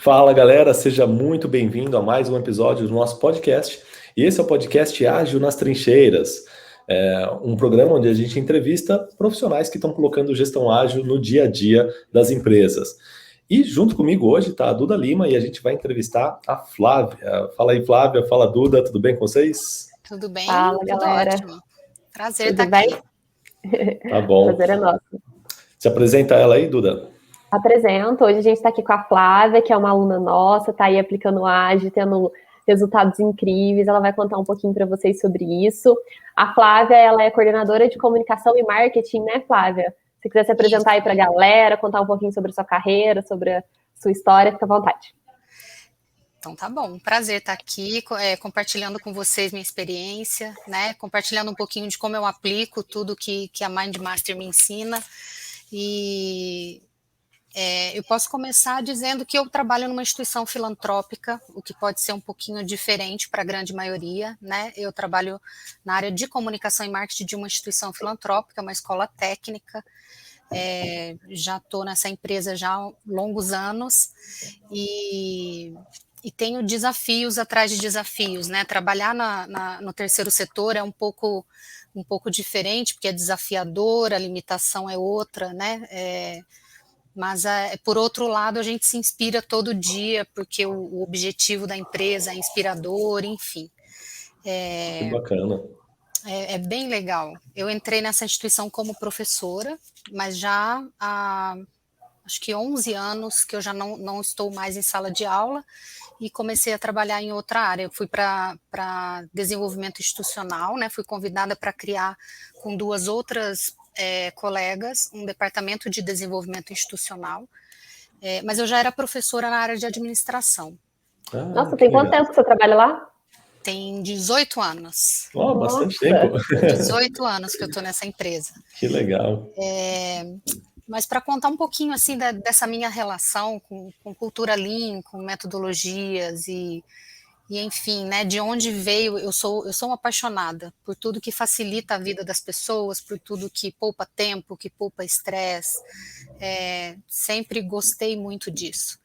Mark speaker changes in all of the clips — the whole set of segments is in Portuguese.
Speaker 1: Fala galera, seja muito bem-vindo a mais um episódio do nosso podcast. E esse é o podcast Ágil nas Trincheiras, um programa onde a gente entrevista profissionais que estão colocando gestão ágil no dia a dia das empresas. E junto comigo hoje está a Duda Lima e a gente vai entrevistar a Flávia. Fala aí, Flávia. Fala, Duda. Tudo bem com vocês?
Speaker 2: Tudo bem?
Speaker 3: Fala,
Speaker 2: Tudo
Speaker 3: galera.
Speaker 2: ótimo. Prazer
Speaker 3: Tudo
Speaker 2: estar
Speaker 3: bem?
Speaker 2: aqui.
Speaker 1: Tá bom.
Speaker 3: Prazer é nosso.
Speaker 1: Se apresenta ela aí, Duda.
Speaker 3: Apresento. Hoje a gente está aqui com a Flávia, que é uma aluna nossa, está aí aplicando o Ágil, tendo resultados incríveis. Ela vai contar um pouquinho para vocês sobre isso. A Flávia, ela é coordenadora de comunicação e marketing, né, Flávia? Se quiser se apresentar aí para a galera, contar um pouquinho sobre a sua carreira, sobre a sua história, fica à vontade.
Speaker 2: Então tá bom, prazer estar aqui compartilhando com vocês minha experiência, né? Compartilhando um pouquinho de como eu aplico tudo que a Mind Master me ensina. E eu posso começar dizendo que eu trabalho numa instituição filantrópica, o que pode ser um pouquinho diferente para a grande maioria, né? Eu trabalho na área de comunicação e marketing de uma instituição filantrópica, uma escola técnica. Já estou nessa empresa já há longos anos e tenho desafios atrás de desafios, né? Trabalhar no terceiro setor é um pouco diferente, porque é desafiador, a limitação é outra, né? Mas, por outro lado, a gente se inspira todo dia, porque o objetivo da empresa é inspirador, enfim.
Speaker 1: Que bacana.
Speaker 2: É bem legal. Eu entrei nessa instituição como professora, mas já há, acho que 11 anos que eu já não estou mais em sala de aula e comecei a trabalhar em outra área. Eu fui para desenvolvimento institucional, né? Fui convidada para criar com duas outras colegas um departamento de desenvolvimento institucional, mas eu já era professora na área de administração.
Speaker 3: Nossa, tem quanto tempo que você trabalha lá?
Speaker 2: Tem 18 anos.
Speaker 1: Oh, bastante tempo.
Speaker 2: 18 anos que eu estou nessa empresa.
Speaker 1: Que legal.
Speaker 2: Mas para contar um pouquinho assim dessa minha relação com cultura Lean, com metodologias e enfim, né, de onde veio, eu sou uma apaixonada por tudo que facilita a vida das pessoas, por tudo que poupa tempo, que poupa estresse, sempre gostei muito disso.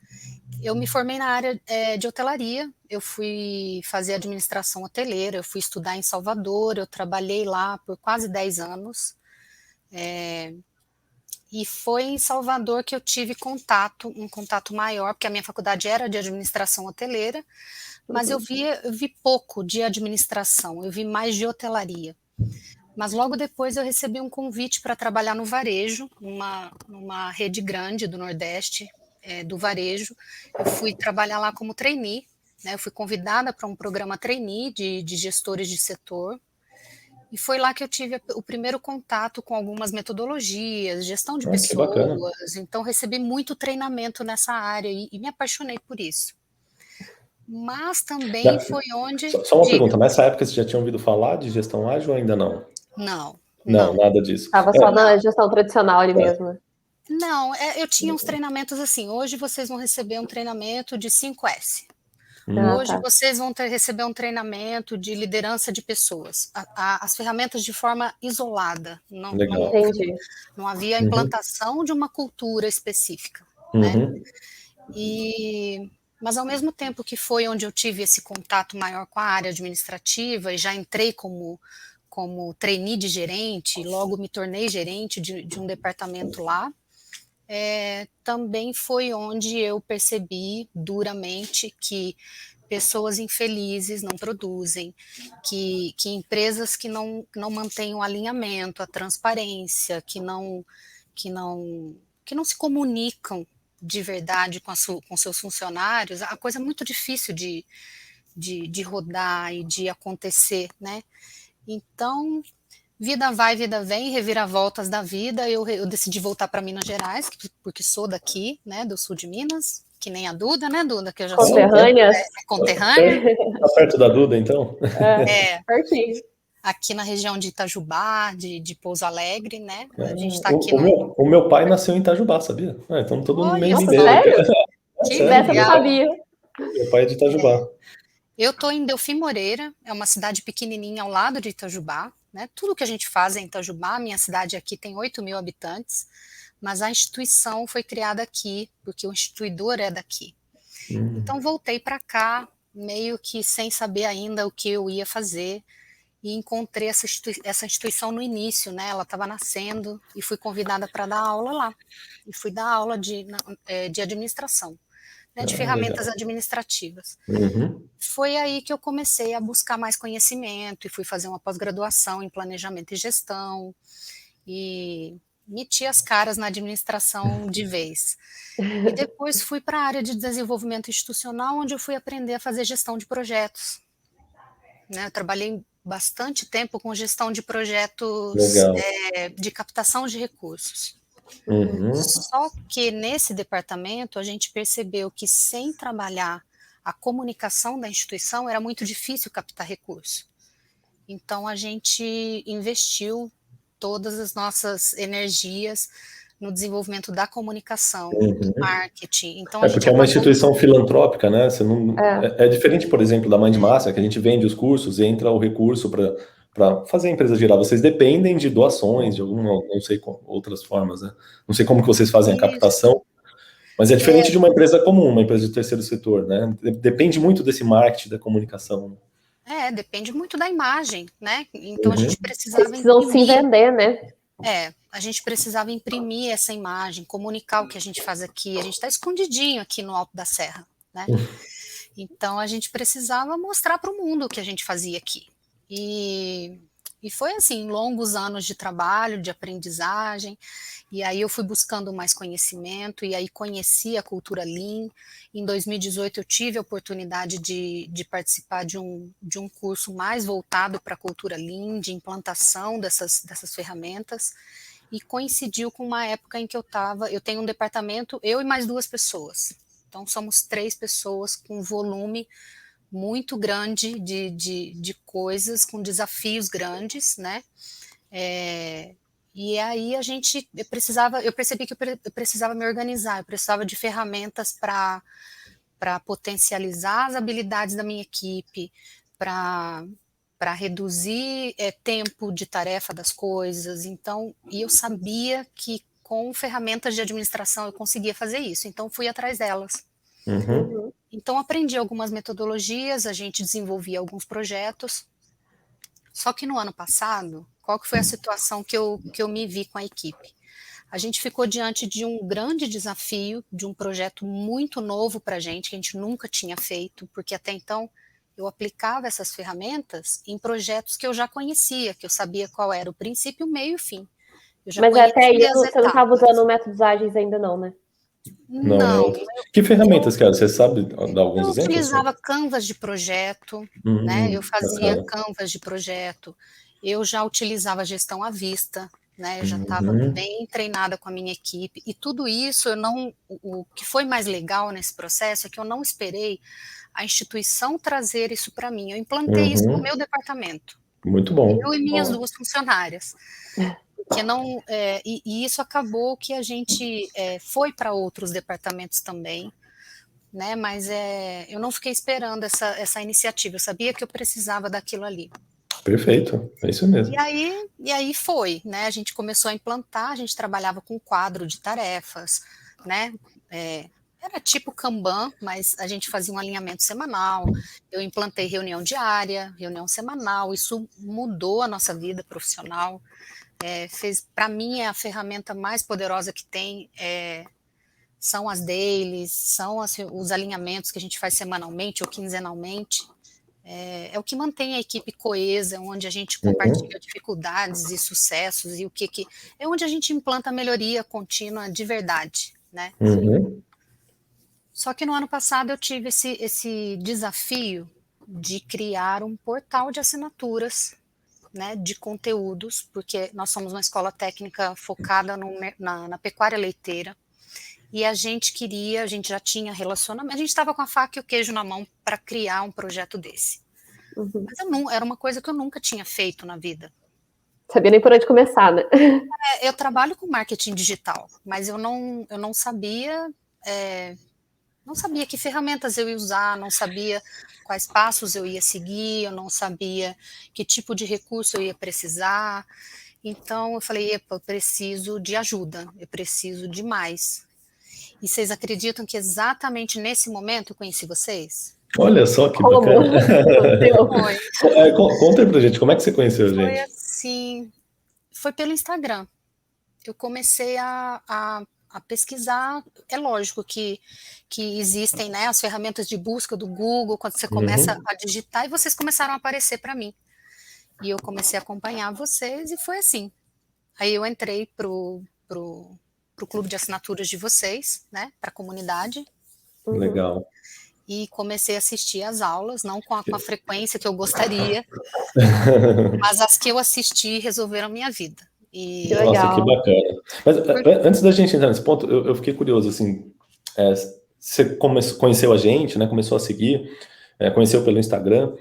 Speaker 2: Eu me formei na área de hotelaria, eu fui fazer administração hoteleira, eu fui estudar em Salvador, eu trabalhei lá por quase 10 anos, e foi em Salvador que eu tive um contato maior, porque a minha faculdade era de administração hoteleira, mas eu vi pouco de administração, eu vi mais de hotelaria. Mas logo depois eu recebi um convite para trabalhar no varejo, numa rede grande do Nordeste, do varejo. Eu fui trabalhar lá como trainee, né? Eu fui convidada para um programa trainee de gestores de setor, e foi lá que eu tive o primeiro contato com algumas metodologias, gestão de pessoas, então recebi muito treinamento nessa área e me apaixonei por isso. Mas também foi onde...
Speaker 1: Só uma pergunta, nessa época você já tinha ouvido falar de gestão ágil ou ainda não?
Speaker 2: Não,
Speaker 1: nada disso.
Speaker 3: Estava só na gestão tradicional ali mesmo, né?
Speaker 2: Não, eu tinha uns treinamentos assim, hoje vocês vão receber um treinamento de 5S. Hoje vocês vão receber um treinamento de liderança de pessoas. As ferramentas de forma isolada. Não havia implantação de uma cultura específica. Né? Mas ao mesmo tempo que foi onde eu tive esse contato maior com a área administrativa e já entrei como trainee de gerente, logo me tornei gerente de um departamento lá, também foi onde eu percebi duramente que pessoas infelizes não produzem, que empresas que não mantêm o alinhamento, a transparência, que não se comunicam de verdade com seus funcionários, a coisa é muito difícil de rodar e de acontecer, né? Então, vida vai, vida vem, reviravoltas da vida, eu decidi voltar para Minas Gerais, porque sou daqui, né, do sul de Minas, que nem a Duda, né, Duda, que eu já
Speaker 3: conterrânea.
Speaker 2: Sou conterrânea.
Speaker 1: Tá perto da Duda, então?
Speaker 3: Pertinho.
Speaker 2: Aqui na região de Itajubá, de Pouso Alegre, né, a gente tá aqui
Speaker 1: o meu pai nasceu em Itajubá, sabia? Então todo mundo meio
Speaker 3: mineiro. Sério?
Speaker 2: Que
Speaker 3: dessa eu não sabia.
Speaker 1: Meu pai é de Itajubá.
Speaker 2: Eu estou em Delfim Moreira, é uma cidade pequenininha ao lado de Itajubá, né? Tudo que a gente faz é em Itajubá, minha cidade aqui tem 8.000 habitantes, mas a instituição foi criada aqui, porque o instituidor é daqui. Então voltei para cá, meio que sem saber ainda o que eu ia fazer, e encontrei essa instituição no início, né? Ela estava nascendo e fui convidada para dar aula lá. E fui dar aula de administração, né, de ferramentas
Speaker 1: Legal.
Speaker 2: administrativas.
Speaker 1: Uhum.
Speaker 2: Foi aí que eu comecei a buscar mais conhecimento e fui fazer uma pós-graduação em planejamento e gestão e meti as caras na administração de vez. E depois fui para a área de desenvolvimento institucional, onde eu fui aprender a fazer gestão de projetos, né? Eu trabalhei bastante tempo com gestão de projetos
Speaker 1: Legal.
Speaker 2: de captação de recursos.
Speaker 1: Uhum.
Speaker 2: Só que nesse departamento a gente percebeu que sem trabalhar a comunicação da instituição era muito difícil captar recurso. Então a gente investiu todas as nossas energias no desenvolvimento da comunicação, do marketing. Então a gente
Speaker 1: Porque é uma
Speaker 2: acabou.
Speaker 1: instituição filantrópica, né? Você não,
Speaker 3: É.
Speaker 1: é diferente, por exemplo, da Mindmaster, que a gente vende os cursos e entra o recurso para fazer a empresa girar. Vocês dependem de doações, de alguma, não sei, outras formas, né? Não sei como que vocês fazem a
Speaker 2: Isso.
Speaker 1: captação, mas é diferente de uma empresa comum, uma empresa de terceiro setor, né? Depende muito desse marketing, da comunicação.
Speaker 2: Depende muito da imagem, né? Então a gente
Speaker 3: Vocês
Speaker 2: precisava
Speaker 3: precisam se
Speaker 2: imprimir.
Speaker 3: vender, né?
Speaker 2: A gente precisava imprimir essa imagem, comunicar o que a gente faz aqui. A gente está escondidinho aqui no Alto da Serra, né? Então a gente precisava mostrar para o mundo o que a gente fazia aqui. E foi assim, longos anos de trabalho, de aprendizagem, e aí eu fui buscando mais conhecimento, e aí conheci a cultura Lean. Em 2018 eu tive a oportunidade de participar de um curso mais voltado para a cultura Lean, de implantação dessas ferramentas, e coincidiu com uma época em que eu tenho um departamento, eu e mais 2 pessoas. Então somos 3 pessoas com volume muito grande de coisas, com desafios grandes, né? E aí eu percebi que eu precisava me organizar, eu precisava de ferramentas para potencializar as habilidades da minha equipe, para reduzir tempo de tarefa das coisas. Então, e eu sabia que com ferramentas de administração eu conseguia fazer isso, então fui atrás delas.
Speaker 1: Uhum.
Speaker 2: Então, aprendi algumas metodologias, a gente desenvolvia alguns projetos. Só que no ano passado, qual que foi a situação que eu me vi com a equipe? A gente ficou diante de um grande desafio, de um projeto muito novo para a gente, que a gente nunca tinha feito, porque até então eu aplicava essas ferramentas em projetos que eu já conhecia, que eu sabia qual era o princípio, o meio e o fim. Eu já
Speaker 3: Mas até aí
Speaker 2: conhecia as
Speaker 3: você não estava
Speaker 2: etapas.
Speaker 3: usando métodos ágeis ainda não, né?
Speaker 1: Não,
Speaker 2: Não,
Speaker 1: que ferramentas, cara? Você sabe dar alguns
Speaker 2: eu
Speaker 1: exemplos?
Speaker 2: utilizava canvas de projeto, né? Eu fazia
Speaker 1: Bacana.
Speaker 2: canvas de projeto. Eu já utilizava gestão à vista, né? Eu já estava
Speaker 1: Uhum.
Speaker 2: bem treinada com a minha equipe. E tudo isso o que foi mais legal nesse processo é que eu não esperei a instituição trazer isso para mim. Eu implantei isso no meu departamento.
Speaker 1: Muito bom.
Speaker 2: Eu e minhas 2 funcionárias. Que não, e isso acabou que a gente foi para outros departamentos também, né? Mas eu não fiquei esperando essa iniciativa. Eu sabia que eu precisava daquilo ali.
Speaker 1: Perfeito, é isso mesmo.
Speaker 2: E aí foi, né? A gente começou a implantar, a gente trabalhava com quadro de tarefas, né? Era tipo Kanban, mas a gente fazia um alinhamento semanal. Eu implantei reunião diária, reunião semanal. Isso mudou a nossa vida profissional. Para mim, é a ferramenta mais poderosa que tem. São as dailies, são os alinhamentos que a gente faz semanalmente ou quinzenalmente. É o que mantém a equipe coesa, onde a gente compartilha dificuldades e sucessos, e é onde a gente implanta a melhoria contínua de verdade, né? Só que no ano passado eu tive esse desafio de criar um portal de assinaturas, né, de conteúdos, porque nós somos uma escola técnica focada na pecuária leiteira, e a gente já tinha relacionamento, a gente estava com a faca e o queijo na mão para criar um projeto desse. Mas era uma coisa que eu nunca tinha feito na vida.
Speaker 3: Sabia nem por onde começar, né?
Speaker 2: Eu trabalho com marketing digital, mas eu não sabia, não sabia que ferramentas eu ia usar, não sabia quais passos eu ia seguir, eu não sabia que tipo de recurso eu ia precisar. Então eu falei, eu preciso de ajuda, eu preciso de mais. E vocês acreditam que exatamente nesse momento eu conheci vocês?
Speaker 1: Olha só que
Speaker 3: Como?
Speaker 1: bacana.
Speaker 2: Foi.
Speaker 1: Conta aí pra gente, como é que você conheceu a
Speaker 2: Foi
Speaker 1: gente?
Speaker 2: assim, foi pelo Instagram. Eu comecei a pesquisar. É lógico que existem, né, as ferramentas de busca do Google, quando você começa a digitar, e vocês começaram a aparecer para mim. E eu comecei a acompanhar vocês, e foi assim. Aí eu entrei pro clube de assinaturas de vocês, né, para a comunidade,
Speaker 1: Legal.
Speaker 2: e comecei a assistir às aulas, não com a frequência que eu gostaria, mas as que eu assisti resolveram minha vida. E...
Speaker 3: Que
Speaker 1: Nossa, que
Speaker 3: legal.
Speaker 1: bacana. Mas antes da gente entrar nesse ponto, eu fiquei curioso, assim, você conheceu a gente, né, começou a seguir, conheceu pelo Instagram,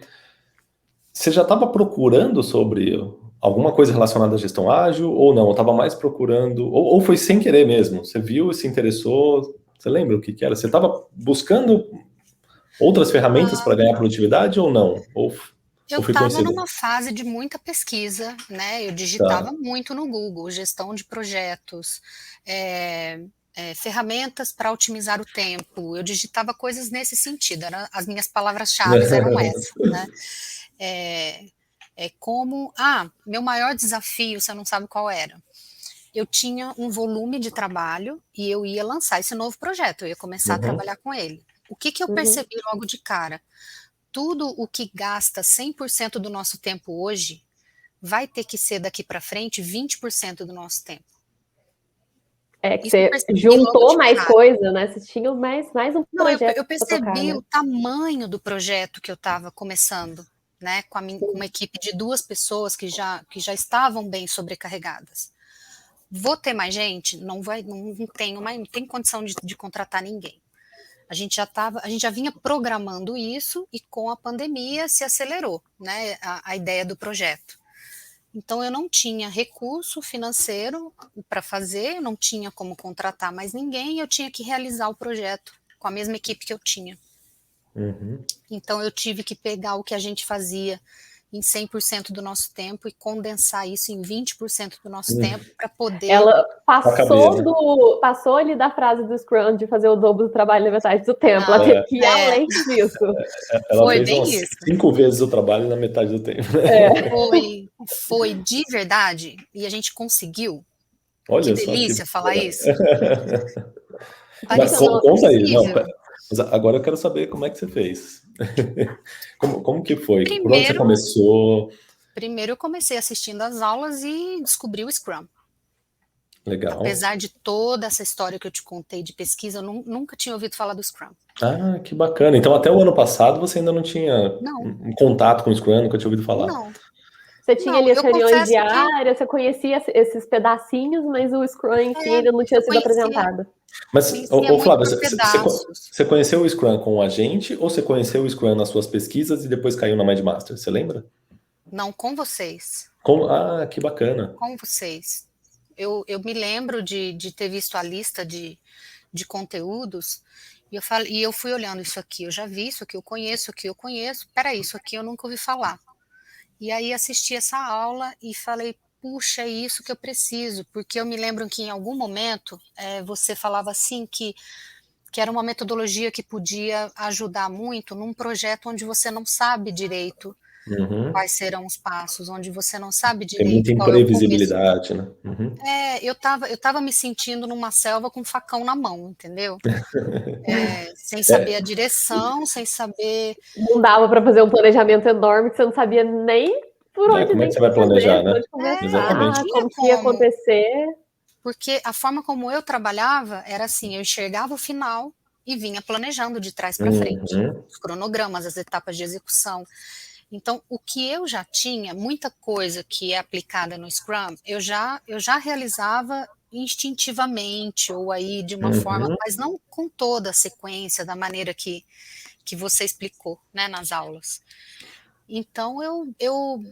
Speaker 1: você já estava procurando sobre alguma coisa relacionada à gestão ágil, ou não? Ou estava mais procurando, ou foi sem querer mesmo? Você viu e se interessou, você lembra o que era? Você estava buscando outras ferramentas para ganhar produtividade ou não? Ou
Speaker 2: Eu
Speaker 1: foi
Speaker 2: estava
Speaker 1: coincidência?
Speaker 2: numa fase de muita pesquisa, né? Eu digitava
Speaker 1: Tá.
Speaker 2: muito no Google, gestão de projetos, ferramentas para otimizar o tempo. Eu digitava coisas nesse sentido, as minhas palavras-chave eram essas, né? Meu maior desafio, você não sabe qual era. Eu tinha um volume de trabalho e eu ia lançar esse novo projeto, eu ia começar a trabalhar com ele. O que eu percebi logo de cara? Tudo o que gasta 100% do nosso tempo hoje vai ter que ser daqui para frente 20% do nosso tempo.
Speaker 3: Que você juntou mais coisa, né? Você tinha mais um projeto.
Speaker 2: Eu percebi tocar, né? O tamanho do projeto que eu estava começando, né? Com uma equipe de 2 pessoas que já estavam bem sobrecarregadas. Vou ter mais gente? Não tenho condição de contratar ninguém. A gente já vinha programando isso e com a pandemia se acelerou, né, a ideia do projeto. Então eu não tinha recurso financeiro para fazer, não tinha como contratar mais ninguém, eu tinha que realizar o projeto com a mesma equipe que eu tinha. Então eu tive que pegar o que a gente fazia em 100% do nosso tempo e condensar isso em 20% do nosso tempo para poder...
Speaker 3: Ela passou ali da frase do Scrum de fazer o dobro do trabalho na metade do tempo. Ela teve que ir além disso.
Speaker 1: Ela fez umas 5 vezes o trabalho na metade do tempo.
Speaker 2: Foi de verdade. E a gente conseguiu.
Speaker 1: Olha
Speaker 2: que delícia falar isso.
Speaker 1: Mas conta aí. Não, mas agora eu quero saber como é que você fez. Como que foi? Por onde você começou?
Speaker 2: Primeiro eu comecei assistindo às aulas e descobri o Scrum.
Speaker 1: Legal.
Speaker 2: Apesar de toda essa história que eu te contei de pesquisa, eu nunca tinha ouvido falar do Scrum.
Speaker 1: Ah, que bacana. Então até o ano passado você ainda não tinha um contato com o Scrum, nunca tinha ouvido falar.
Speaker 2: Não.
Speaker 3: Você tinha ali as reuniões diárias, você conhecia esses pedacinhos, mas o Scrum em si ainda não tinha sido apresentado.
Speaker 1: Mas, Flávia, você conheceu o Scrum com a gente ou você conheceu o Scrum nas suas pesquisas e depois caiu na MindMaster? Você lembra?
Speaker 2: Não, com vocês.
Speaker 1: Que bacana.
Speaker 2: Com vocês. Eu me lembro de ter visto a lista de conteúdos e eu fui olhando isso aqui, eu já vi isso aqui, eu conheço, peraí, isso aqui eu nunca ouvi falar. E aí assisti essa aula e falei, puxa, é isso que eu preciso, porque eu me lembro que em algum momento você falava assim que era uma metodologia que podia ajudar muito num projeto onde você não sabe direito quais serão os passos, onde você não sabe direito.
Speaker 1: Tem muita imprevisibilidade, né?
Speaker 2: Eu tava me sentindo numa selva com um facão na mão, entendeu? Sem saber a direção, sem saber...
Speaker 3: Não dava para fazer um planejamento enorme que você não sabia nem por onde
Speaker 1: como é que você vai planejar, né?
Speaker 3: Exatamente. Como que ia acontecer.
Speaker 2: Porque a forma como eu trabalhava era assim, eu enxergava o final e vinha planejando de trás para frente. Os cronogramas, as etapas de execução. Então, o que eu já tinha, muita coisa que é aplicada no Scrum, eu já realizava instintivamente, ou aí de uma forma, mas não com toda a sequência, da maneira que você explicou, né, nas aulas. Então,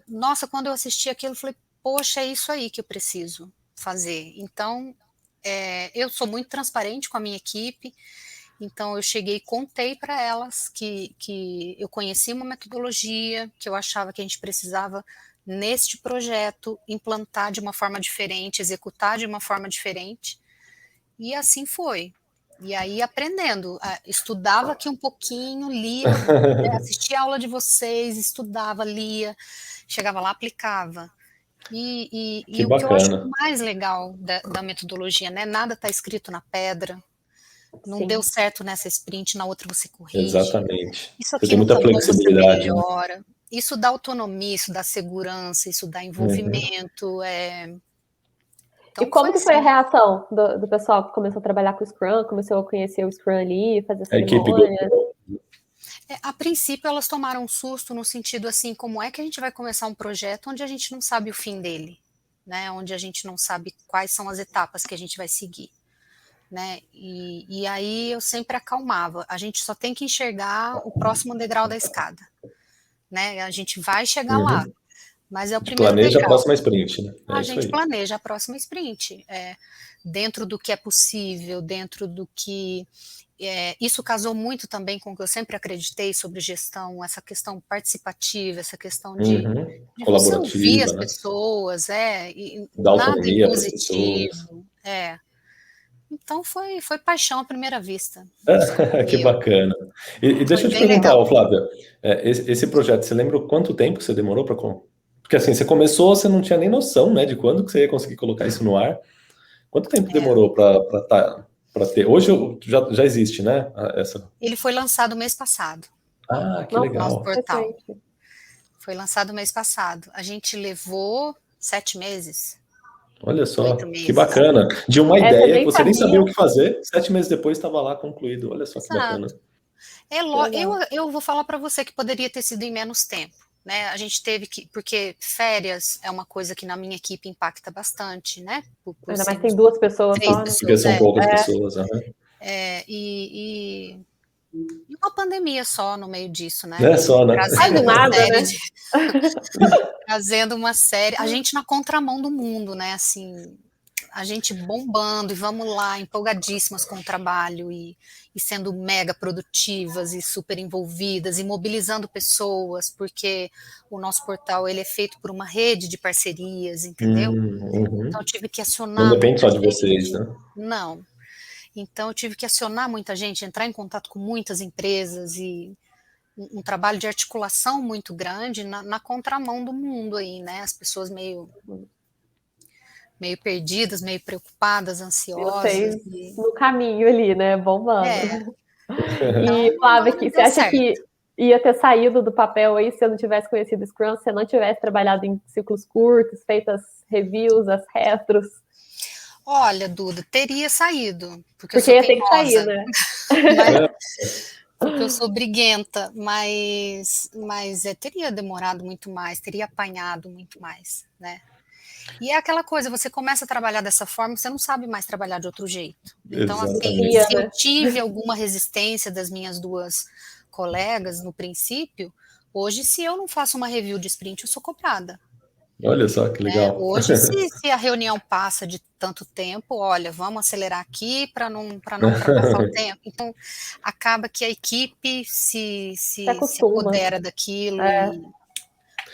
Speaker 2: nossa, quando eu assisti aquilo, eu falei, poxa, é isso aí que eu preciso fazer. Então, eu sou muito transparente com a minha equipe, então eu cheguei e contei para elas que eu conhecia uma metodologia, que eu achava que a gente precisava, neste projeto, implantar de uma forma diferente, executar de uma forma diferente, e assim foi. E aí aprendendo, estudava aqui um pouquinho, lia, assistia a aula de vocês, estudava, lia, chegava lá, aplicava. E
Speaker 1: Que
Speaker 2: o que eu acho
Speaker 1: bacana.
Speaker 2: mais legal da metodologia, né? Nada está escrito na pedra, não
Speaker 3: Sim.
Speaker 2: deu certo nessa sprint, na outra você corrige.
Speaker 1: Exatamente.
Speaker 2: Isso
Speaker 1: Você
Speaker 2: aqui
Speaker 1: tem
Speaker 2: não
Speaker 1: muita
Speaker 2: tá bom, você
Speaker 1: flexibilidade, né?
Speaker 2: melhora. Isso dá autonomia, isso dá segurança, isso dá envolvimento. Então,
Speaker 3: e como que foi a
Speaker 2: assim.
Speaker 3: reação do pessoal que começou a trabalhar com o Scrum, começou a conhecer o Scrum ali, fazer
Speaker 1: A equipe
Speaker 3: cerimônia?
Speaker 2: A princípio, elas tomaram um susto no sentido assim, como é que a gente vai começar um projeto onde a gente não sabe o fim dele, né? Onde a gente não sabe quais são as etapas que a gente vai seguir, né? E aí eu sempre acalmava. A gente só tem que enxergar o próximo degrau da escada, né? A gente vai chegar lá, mas é o primeiro
Speaker 1: Planeja a
Speaker 2: degrau.
Speaker 1: próxima sprint, né?
Speaker 2: A
Speaker 1: isso
Speaker 2: gente
Speaker 1: aí.
Speaker 2: planeja a próxima sprint, dentro do que é possível, dentro do que... isso casou muito também com o que eu sempre acreditei sobre gestão, essa questão participativa, essa questão de você ouvir as
Speaker 1: Colaborativa, né?
Speaker 2: pessoas, e
Speaker 1: Dar
Speaker 2: nada
Speaker 1: autonomia para as pessoas.
Speaker 2: impositivo. Então foi paixão à primeira vista.
Speaker 1: Que bacana. E deixa
Speaker 2: Foi
Speaker 1: eu te
Speaker 2: bem
Speaker 1: perguntar,
Speaker 2: legal.
Speaker 1: Flávia, esse projeto, você lembra quanto tempo você demorou para... Porque assim, você começou, você não tinha nem noção, né, de quando que você ia conseguir colocar isso no ar. Quanto tempo demorou para ter? Hoje já existe, né?
Speaker 2: Ele foi lançado mês passado.
Speaker 1: Que
Speaker 3: Nossa,
Speaker 1: legal.
Speaker 2: Nosso portal.
Speaker 3: recente.
Speaker 2: Foi lançado mês passado. A gente levou 7 meses.
Speaker 1: Olha só,
Speaker 2: 8 meses.
Speaker 1: que bacana. De uma
Speaker 3: você
Speaker 1: ideia
Speaker 3: nem
Speaker 1: que você nem
Speaker 3: sabia.
Speaker 1: sabia o que fazer, 7 meses depois estava lá concluído. Olha só que bacana.
Speaker 2: Eu vou falar para você que poderia ter sido em menos tempo, né? A gente teve que, porque férias é uma coisa que na minha equipe impacta bastante, né?
Speaker 3: Ainda mais tem 2 pessoas só, né?
Speaker 1: Porque são poucas pessoas.
Speaker 2: E uma pandemia só no meio disso, né?
Speaker 1: É só, né?
Speaker 3: Quase nada, né?
Speaker 2: Trazendo uma série, a gente na contramão do mundo, né? Assim, a gente bombando e vamos lá, empolgadíssimas com o trabalho e sendo mega produtivas e super envolvidas e mobilizando pessoas, porque o nosso portal ele é feito por uma rede de parcerias, entendeu? Então eu tive que acionar.
Speaker 1: Não depende
Speaker 2: muita
Speaker 1: só de
Speaker 2: gente.
Speaker 1: vocês, né?
Speaker 2: Não. Então eu tive que acionar muita gente, entrar em contato com muitas empresas e um trabalho de articulação muito grande na contramão do mundo aí, né? As pessoas meio perdidas, meio preocupadas, ansiosas.
Speaker 3: Vocês no caminho ali, né? Bombando. E, Flávia, você acha
Speaker 2: certo.
Speaker 3: que ia ter saído do papel aí se eu não tivesse conhecido o Scrum, se eu não tivesse trabalhado em ciclos curtos, feito as reviews, as retros?
Speaker 2: Olha, Duda, teria saído. Porque eu
Speaker 3: ia
Speaker 2: sou
Speaker 3: ter que sair,
Speaker 2: teimosa,
Speaker 3: né?
Speaker 2: porque eu sou briguenta, mas teria demorado muito mais, teria apanhado muito mais, né? E é aquela coisa, você começa a trabalhar dessa forma, você não sabe mais trabalhar de outro jeito. Então, assim, se eu tive alguma resistência das minhas 2 colegas no princípio, hoje, se eu não faço uma review de sprint, eu sou cobrada.
Speaker 1: Olha só que legal.
Speaker 2: Hoje, se a reunião passa de tanto tempo, olha, vamos acelerar aqui para não passar o tempo. Então, acaba que a equipe se apodera daquilo.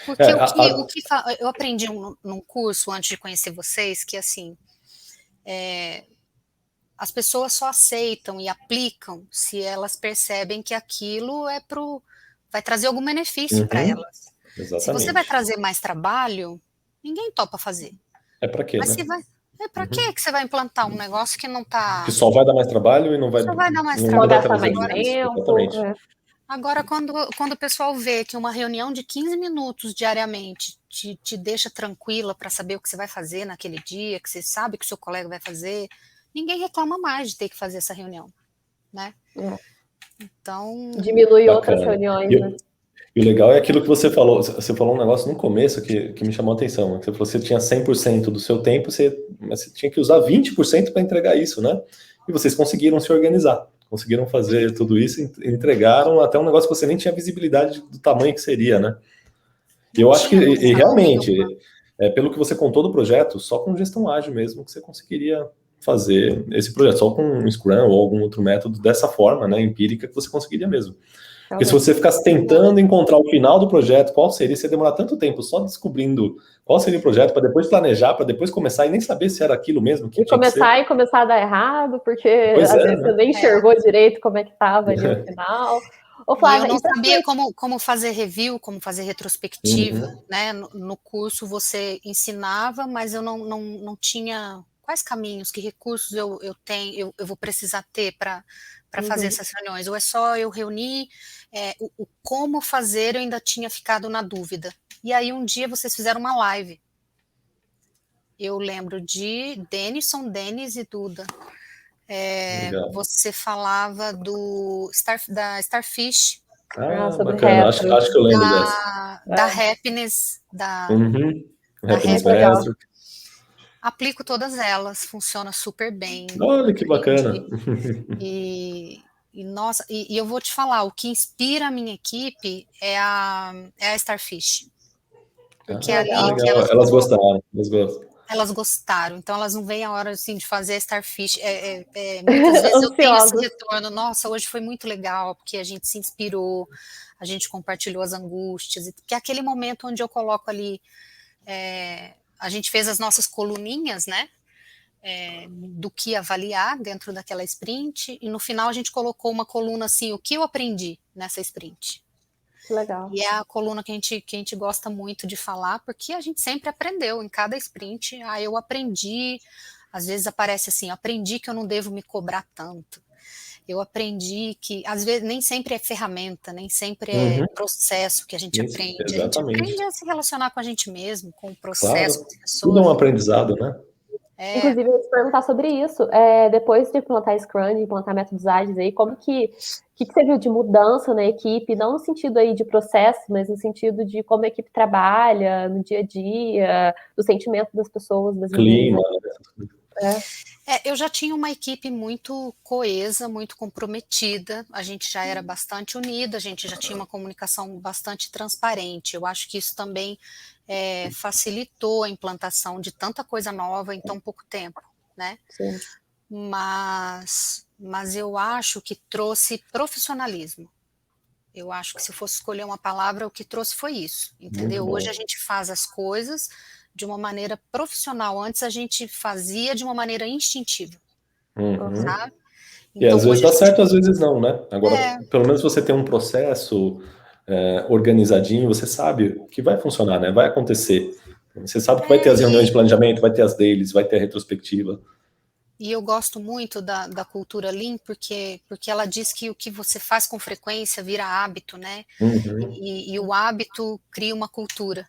Speaker 2: Porque eu aprendi num curso antes de conhecer vocês, que assim, as pessoas só aceitam e aplicam se elas percebem que aquilo vai trazer algum benefício para elas.
Speaker 1: Exatamente.
Speaker 2: Se você vai trazer mais trabalho, ninguém topa fazer.
Speaker 1: Para quê,
Speaker 2: Mas
Speaker 1: né?
Speaker 2: para que você vai implantar um negócio que não está...
Speaker 1: Que só vai dar mais trabalho e não vai...
Speaker 2: Só vai dar mais
Speaker 3: trabalho.
Speaker 1: Vai
Speaker 3: gastar mais tempo.
Speaker 2: Agora, quando o pessoal vê que uma reunião de 15 minutos diariamente te deixa tranquila para saber o que você vai fazer naquele dia, que você sabe que o seu colega vai fazer, ninguém reclama mais de ter que fazer essa reunião, né? Então...
Speaker 3: Diminui outras reuniões, né?
Speaker 1: E o legal é aquilo que você falou um negócio no começo que me chamou a atenção, que você tinha 100% do seu tempo, mas você tinha que usar 20% para entregar isso, né? E vocês conseguiram se organizar, conseguiram fazer tudo isso, entregaram até um negócio que você nem tinha visibilidade do tamanho que seria, né? E eu acho que, realmente, pelo que você contou do projeto, só com gestão ágil mesmo que você conseguiria fazer esse projeto, só com um Scrum ou algum outro método dessa forma, né, empírica, que você conseguiria mesmo. Porque se você ficasse tentando encontrar o final do projeto, qual seria, você demorar tanto tempo só descobrindo qual seria o projeto, para depois planejar, para depois começar e nem saber se era aquilo mesmo que tinha que ser.
Speaker 3: E começar a dar errado, porque
Speaker 1: Pois
Speaker 3: às
Speaker 1: é,
Speaker 3: vezes
Speaker 1: né?
Speaker 3: você nem enxergou direito como é que estava ali no final. Ô, Flávia,
Speaker 2: e eu não sabia como fazer review, como fazer retrospectiva, né? No curso você ensinava, mas eu não tinha quais caminhos, que recursos eu tenho, eu vou precisar ter para fazer essas reuniões. Ou é só eu reunir, o como fazer, eu ainda tinha ficado na dúvida. E aí um dia vocês fizeram uma live. Eu lembro de Denis e Duda. Você falava da Starfish.
Speaker 3: sobre
Speaker 1: Bacana.
Speaker 3: retro.
Speaker 1: Acho que eu lembro dessa.
Speaker 2: Da Happiness, da
Speaker 1: Happiness
Speaker 3: legal.
Speaker 1: Master.
Speaker 2: Aplico todas elas, funciona super bem.
Speaker 1: Olha que bacana.
Speaker 2: Nossa, e eu vou te falar, o que inspira a minha equipe é a Starfish. Porque é ali que
Speaker 1: Elas gostaram, elas gostam.
Speaker 2: Elas gostaram, então elas não veem a hora assim, de fazer a Starfish. Muitas vezes eu tenho esse retorno, nossa, hoje foi muito legal, porque a gente se inspirou, a gente compartilhou as angústias, que é aquele momento onde eu coloco ali, a gente fez as nossas coluninhas, né, do que avaliar dentro daquela sprint, e no final a gente colocou uma coluna assim, o que eu aprendi nessa sprint.
Speaker 3: Legal.
Speaker 2: E é a coluna que a gente gosta muito de falar, porque a gente sempre aprendeu em cada sprint. Eu aprendi, às vezes aparece assim, aprendi que eu não devo me cobrar tanto. Eu aprendi que, às vezes, nem sempre é ferramenta, nem sempre é processo que a gente aprende.
Speaker 1: Exatamente.
Speaker 2: A gente aprende a se relacionar com a gente mesmo, com o processo,
Speaker 1: Claro,
Speaker 2: com as pessoas.
Speaker 1: tudo é um aprendizado, né?
Speaker 3: Inclusive, eu ia te perguntar sobre isso. Depois de implantar Scrum, de implantar métodos ágeis aí, como que você viu de mudança na equipe, não no sentido aí de processo, mas no sentido de como a equipe trabalha no dia a dia, do sentimento das pessoas, das
Speaker 1: Clima.
Speaker 2: Eu já tinha uma equipe muito coesa, muito comprometida, a gente já era bastante unida, a gente já tinha uma comunicação bastante transparente. Eu acho que isso também facilitou a implantação de tanta coisa nova em tão pouco tempo, né?
Speaker 3: Sim.
Speaker 2: Mas eu acho que trouxe profissionalismo. Eu acho que se eu fosse escolher uma palavra, o que trouxe foi isso, entendeu? Hoje a gente faz as coisas de uma maneira profissional. Antes a gente fazia de uma maneira instintiva, sabe?
Speaker 1: E às vezes dá certo, às vezes não, né? Agora, pelo menos você tem um processo organizadinho, você sabe que vai funcionar, né? Vai acontecer. Você sabe que vai ter as reuniões de planejamento, vai ter as dailies, vai ter a retrospectiva.
Speaker 2: E eu gosto muito da cultura Lean, porque ela diz que o que você faz com frequência vira hábito, né? E o hábito cria uma cultura.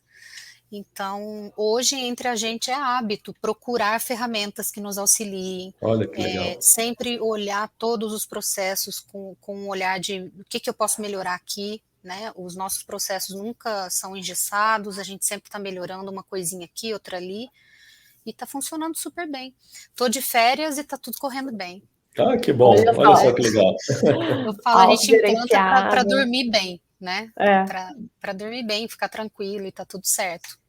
Speaker 2: Então, hoje, entre a gente é hábito procurar ferramentas que nos auxiliem.
Speaker 1: Olha que legal.
Speaker 2: Sempre olhar todos os processos com um olhar de o que eu posso melhorar aqui, né? Os nossos processos nunca são engessados, a gente sempre está melhorando uma coisinha aqui, outra ali, e está funcionando super bem. Estou de férias e está tudo correndo bem.
Speaker 1: Que bom, olha só que legal.
Speaker 2: Eu falo, a gente implanta para dormir bem, né? Para dormir bem, ficar tranquilo e tá tudo certo.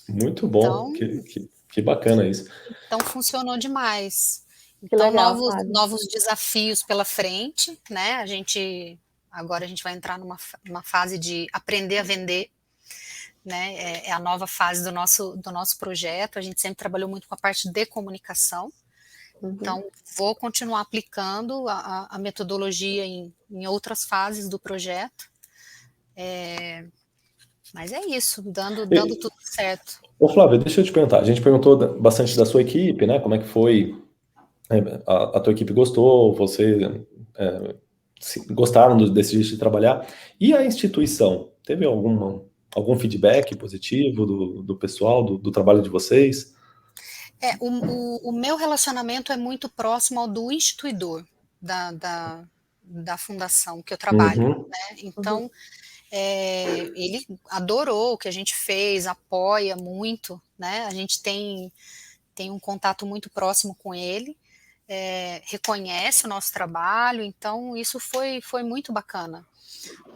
Speaker 1: Muito bom, então, que bacana isso.
Speaker 2: Então funcionou demais.
Speaker 3: Então,
Speaker 2: legal, novos desafios pela frente, né? Agora a gente vai entrar numa fase de aprender a vender, né? É a nova fase do nosso projeto. A gente sempre trabalhou muito com a parte de comunicação. Então, vou continuar aplicando a metodologia em outras fases do projeto. Mas é isso, dando tudo certo.
Speaker 1: Ô Flávia, deixa eu te perguntar. A gente perguntou bastante da sua equipe, né? Como é que foi? A tua equipe gostou? Gostaram desse jeito de trabalhar? E a instituição? Teve algum feedback positivo do pessoal, do trabalho de vocês?
Speaker 2: O meu relacionamento é muito próximo ao do instituidor da fundação que eu trabalho, né? Então, ele adorou o que a gente fez, apoia muito, né? A gente tem um contato muito próximo com ele, reconhece o nosso trabalho, então isso foi muito bacana.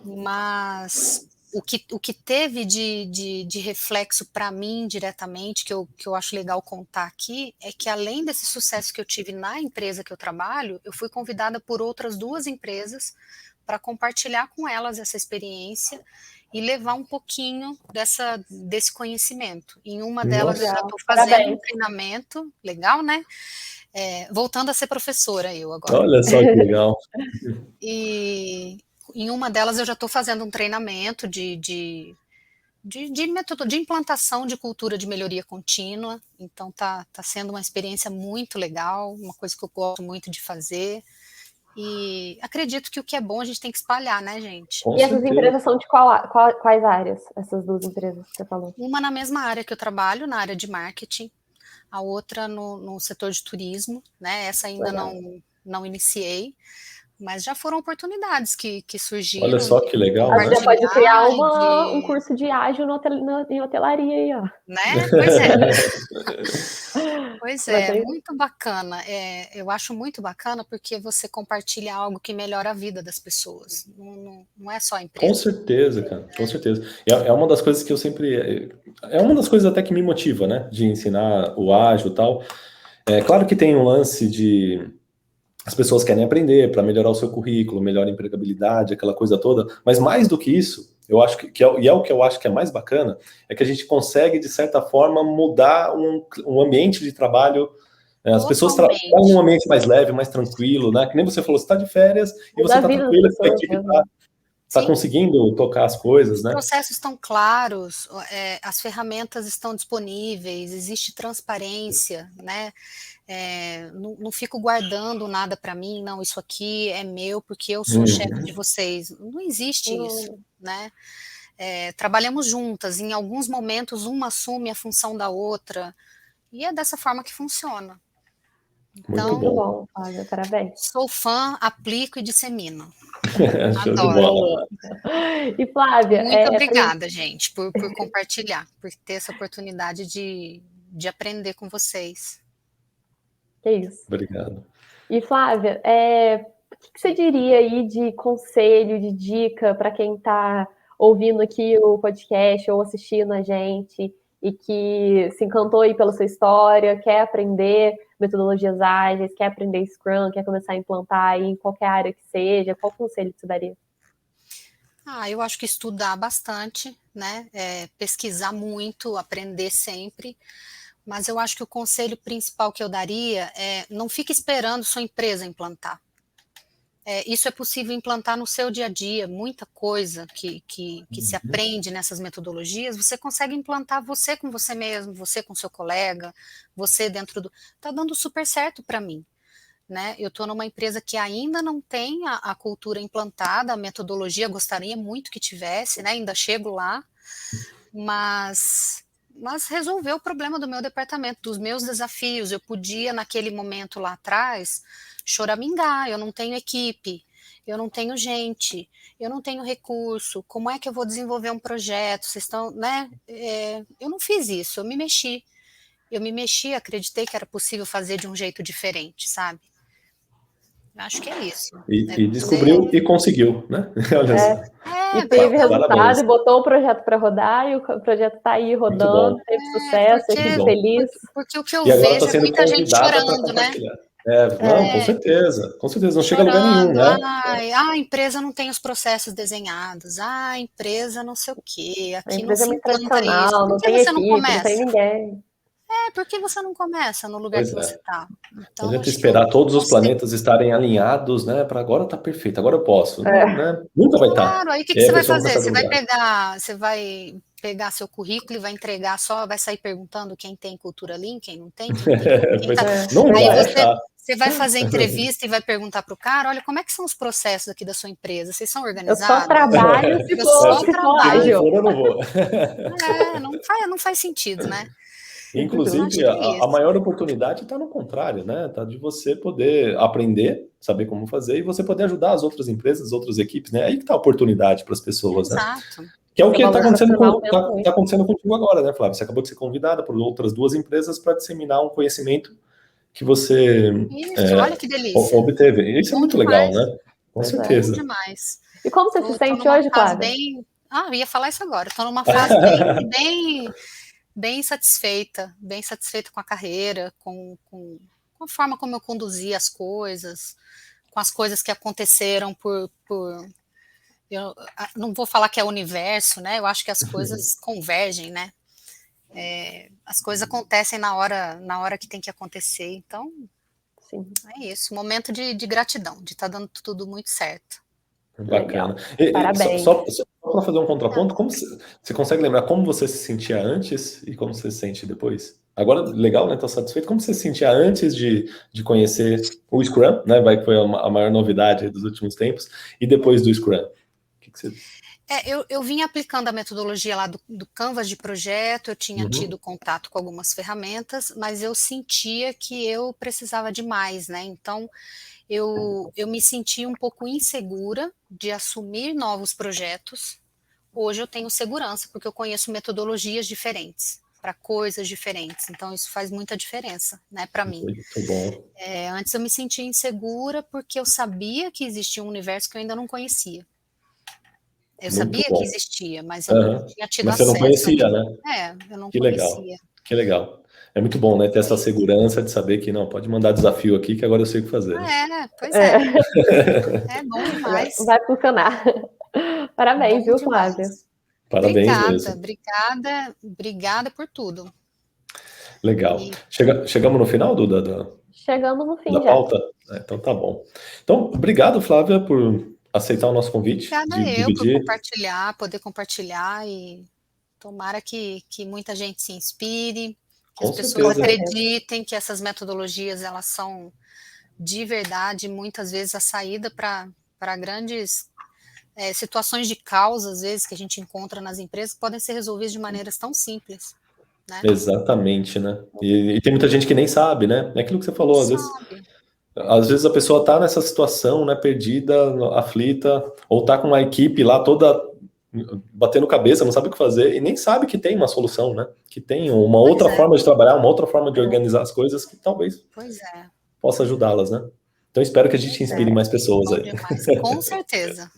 Speaker 2: Mas o que teve de reflexo para mim diretamente, que eu acho legal contar aqui, é que além desse sucesso que eu tive na empresa que eu trabalho, eu fui convidada por outras 2 empresas para compartilhar com elas essa experiência e levar um pouquinho desse conhecimento. Em uma delas eu já estou fazendo um treinamento, legal, né? Voltando a ser professora eu agora.
Speaker 1: Olha só que legal.
Speaker 2: E em uma delas eu já estou fazendo um treinamento de método de implantação de cultura de melhoria contínua, então tá sendo uma experiência muito legal, uma coisa que eu gosto muito de fazer, e acredito que o que é bom a gente tem que espalhar, né, gente?
Speaker 3: E essas empresas são de quais áreas, essas 2 empresas que você falou?
Speaker 2: Uma na mesma área que eu trabalho, na área de marketing, a outra no setor de turismo, né, essa ainda não iniciei, mas já foram oportunidades que surgiram.
Speaker 1: Olha só que legal.
Speaker 3: A gente já pode criar um curso de ágil em hotelaria aí, ó.
Speaker 2: Né? Pois é. Pois é, muito bacana. Eu acho muito bacana porque você compartilha algo que melhora a vida das pessoas. Não é só a empresa.
Speaker 1: Com certeza, cara. Com certeza. É uma das coisas que eu sempre... É uma das coisas até que me motiva, né? De ensinar o ágil e tal. Claro que tem um lance de... As pessoas querem aprender para melhorar o seu currículo, melhorar a empregabilidade, aquela coisa toda, mas mais do que isso, eu acho que é o que eu acho que é mais bacana, é que a gente consegue, de certa forma, mudar um ambiente de trabalho. As pessoas trabalham em um ambiente mais leve, mais tranquilo, né? Que nem você falou, você está de férias e você está tranquila, a equipe está conseguindo tocar as coisas, né?
Speaker 2: Os processos estão claros, as ferramentas estão disponíveis, existe transparência, né? Não fico guardando nada para mim, não, isso aqui é meu porque eu sou chefe de vocês. Não existe isso, né? Trabalhamos juntas, em alguns momentos uma assume a função da outra, e é dessa forma que funciona.
Speaker 3: Então, muito bom, Flávia, parabéns.
Speaker 2: Sou fã, aplico e dissemino.
Speaker 1: Show de bola.
Speaker 3: E Flávia...
Speaker 2: Muito obrigada, gente, por compartilhar, por ter essa oportunidade de aprender com vocês.
Speaker 3: Que isso.
Speaker 1: Obrigado.
Speaker 3: E Flávia, o que você diria aí de conselho, de dica para quem está ouvindo aqui o podcast ou assistindo a gente e que se encantou aí pela sua história, quer aprender metodologias ágeis, quer aprender Scrum, quer começar a implantar aí em qualquer área que seja, qual conselho você daria?
Speaker 2: Eu acho que estudar bastante, né? Pesquisar muito, aprender sempre. Mas eu acho que o conselho principal que eu daria é não fique esperando sua empresa implantar. Isso é possível implantar no seu dia a dia, muita coisa que se aprende nessas metodologias, você consegue implantar você com você mesmo, você com seu colega, você dentro do... Está dando super certo para mim, né? Eu estou numa empresa que ainda não tem a cultura implantada, a metodologia, gostaria muito que tivesse, né? Ainda chego lá, mas resolveu o problema do meu departamento, dos meus desafios. Eu podia, naquele momento lá atrás, choramingar, eu não tenho equipe, eu não tenho gente, eu não tenho recurso, como é que eu vou desenvolver um projeto? Vocês estão, né? Eu não fiz isso, eu me mexi, acreditei que era possível fazer de um jeito diferente, sabe? Acho que é isso.
Speaker 1: E descobriu e conseguiu, né? Olha só.
Speaker 3: E teve resultado, e botou o projeto para rodar, e o projeto está aí rodando, teve sucesso, eu fico feliz.
Speaker 2: Porque o que eu vejo é muita gente chorando, né?
Speaker 1: Com certeza, não chega a lugar nenhum, né?
Speaker 2: A empresa não tem os processos desenhados, a empresa não sei o quê, aqui não se implanta isso. Por que você não começa?
Speaker 3: Não tem ninguém.
Speaker 2: Por que você não começa no lugar que você está?
Speaker 1: Então, não adianta esperar todos os planetas estarem alinhados, né? Para agora tá perfeito, agora eu posso. Né? Nunca vai estar.
Speaker 2: Claro, aí o que você vai fazer? Você vai pegar seu currículo e vai entregar vai sair perguntando quem tem cultura Lean, quem não tem, Você vai fazer entrevista e vai perguntar para o cara, olha, como é que são os processos aqui da sua empresa? Vocês são organizados?
Speaker 3: Eu só trabalho se for ágil.
Speaker 1: Eu não vou.
Speaker 2: Não faz sentido, né?
Speaker 1: Inclusive, a maior oportunidade está no contrário, né? Está de você poder aprender, saber como fazer, e você poder ajudar as outras empresas, as outras equipes, né? Aí que está a oportunidade para as pessoas, né? Que é o que está acontecendo contigo agora, né, Flávia? Você acabou de ser convidada por outras 2 empresas para disseminar um conhecimento que você
Speaker 2: olha que delícia.
Speaker 1: obteve. Isso é muito legal, né? Com certeza.
Speaker 2: Demais.
Speaker 3: E como você se sente hoje, Flávia?
Speaker 2: eu ia falar isso agora. Estou numa fase bem satisfeita com a carreira, com a forma como eu conduzi as coisas, com as coisas que aconteceram eu não vou falar que é o universo, né? Eu acho que as coisas convergem, né? As coisas acontecem na hora que tem que acontecer. Então,
Speaker 3: Sim.
Speaker 2: é isso. Momento de gratidão, de estar dando tudo muito certo.
Speaker 1: Bacana.
Speaker 3: Parabéns.
Speaker 1: Só para fazer um contraponto, você consegue lembrar como você se sentia antes e como você se sente depois? Agora, legal, né? Tô satisfeito. Como você se sentia antes de conhecer o Scrum, né? Vai que foi a maior novidade dos últimos tempos, e depois do Scrum? O que você...
Speaker 2: Eu vim aplicando a metodologia lá do Canvas de projeto, eu tinha tido contato com algumas ferramentas, mas eu sentia que eu precisava de mais, né? Então, eu me senti um pouco insegura de assumir novos projetos. Hoje eu tenho segurança, porque eu conheço metodologias diferentes, para coisas diferentes. Então, isso faz muita diferença, né, para mim.
Speaker 1: Muito bom.
Speaker 2: Antes eu me sentia insegura porque eu sabia que existia um universo que eu ainda não conhecia. Eu sabia que existia, mas eu não tinha tido acesso.
Speaker 1: Mas você não conhecia, né?
Speaker 2: Eu não
Speaker 1: Que
Speaker 2: conhecia.
Speaker 1: legal. Que legal. É muito bom, né? Ter essa segurança de saber que, não, pode mandar desafio aqui que agora eu sei o que fazer.
Speaker 2: Pois é. É bom demais.
Speaker 3: Vai funcionar. Parabéns, viu, Flávia?
Speaker 1: Parabéns mesmo.
Speaker 2: Obrigada por tudo.
Speaker 1: Legal. Chegamos no final, Duda?
Speaker 3: Chegamos no fim
Speaker 1: da
Speaker 3: já.
Speaker 1: pauta? Então tá bom. Então, obrigado, Flávia, por aceitar o nosso convite.
Speaker 2: Obrigada por poder compartilhar e tomara que muita gente se inspire, que as pessoas acreditem que essas metodologias elas são de verdade, muitas vezes a saída para grandes situações de causa, às vezes, que a gente encontra nas empresas, que podem ser resolvidas de maneiras tão simples. Né?
Speaker 1: Exatamente, né? E tem muita gente que nem sabe, né? É aquilo que você falou, às vezes a pessoa tá nessa situação, né, perdida, aflita, ou tá com uma equipe lá toda batendo cabeça, não sabe o que fazer, e nem sabe que tem uma solução, né? Que tem uma outra forma de trabalhar, uma outra forma de organizar as coisas que talvez possa ajudá-las, né? Então espero que a gente inspire mais pessoas aí.
Speaker 2: Com certeza.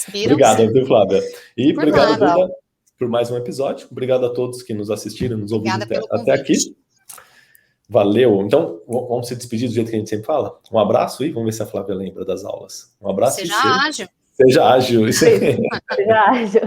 Speaker 1: Obrigado, viu, Flávia? E obrigado, Duda, por mais um episódio. Obrigado a todos que nos assistiram, nos ouviram até aqui. Valeu. Então, vamos se despedir do jeito que a gente sempre fala? Um abraço e vamos ver se a Flávia lembra das aulas. Um abraço.
Speaker 2: Seja ágil.
Speaker 1: Seja ágil.
Speaker 3: Seja ágil.